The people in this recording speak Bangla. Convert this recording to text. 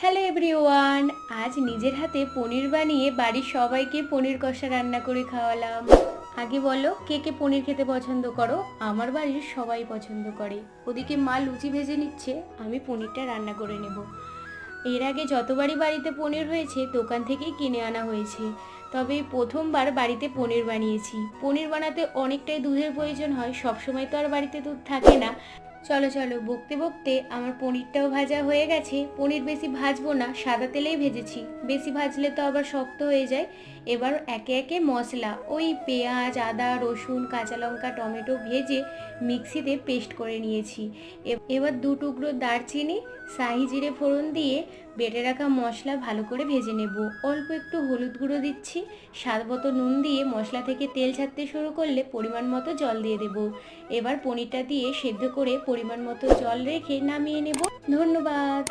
হ্যালো এভরিওয়ান, আজ নিজের হাতে পনির বানিয়ে বাড়ির সবাইকে পনির কষা রান্না করে খাওয়ালাম। আগে বলো, কে কে পনির খেতে পছন্দ করো? আমার বাড়ির সবাই পছন্দ করে। ওদিকে মা লুচি ভেজে নিচ্ছে, আমি পনিরটা রান্না করে নেব। এর আগে যতবারই বাড়িতে পনির হয়েছে দোকান থেকেই কিনে আনা হয়েছে, তবে প্রথমবার বাড়িতে পনির বানিয়েছি। পনির বানাতে অনেকটাই দুধের প্রয়োজন হয়, সবসময় তো আর বাড়িতে দুধ থাকে না। চলো চলো, বকতে বকতে আমার পনিরটাও ভাজা হয়ে গেছে। পনির বেশি ভাজবো না, সাদা তেলেই ভেজেছি, বেশি ভাজলে তো আবার শক্ত হয়ে যায়। এবার একে একে মশলা, ওই পেঁয়াজ, আদা, রসুন, কাঁচা লঙ্কা, টমেটো ভেজে মিক্সিতে পেস্ট করে নিয়েছি। এবার 2 টুকরো দারচিনি, শাহি জিরে ফোড়ন দিয়ে বেটে রাখা মশলা ভালো করে ভেজে নেব। অল্প একটু হলুদ গুঁড়ো দিচ্ছি, স্বাদ মতো নুন দিয়ে মশলা থেকে তেল ছাড়তে শুরু করলে পরিমাণ মতো জল দিয়ে দেব। এবার পনিরটা দিয়ে সেদ্ধ করে পরিমাণ মতো জল রেখে নামিয়ে নেব। ধন্যবাদ।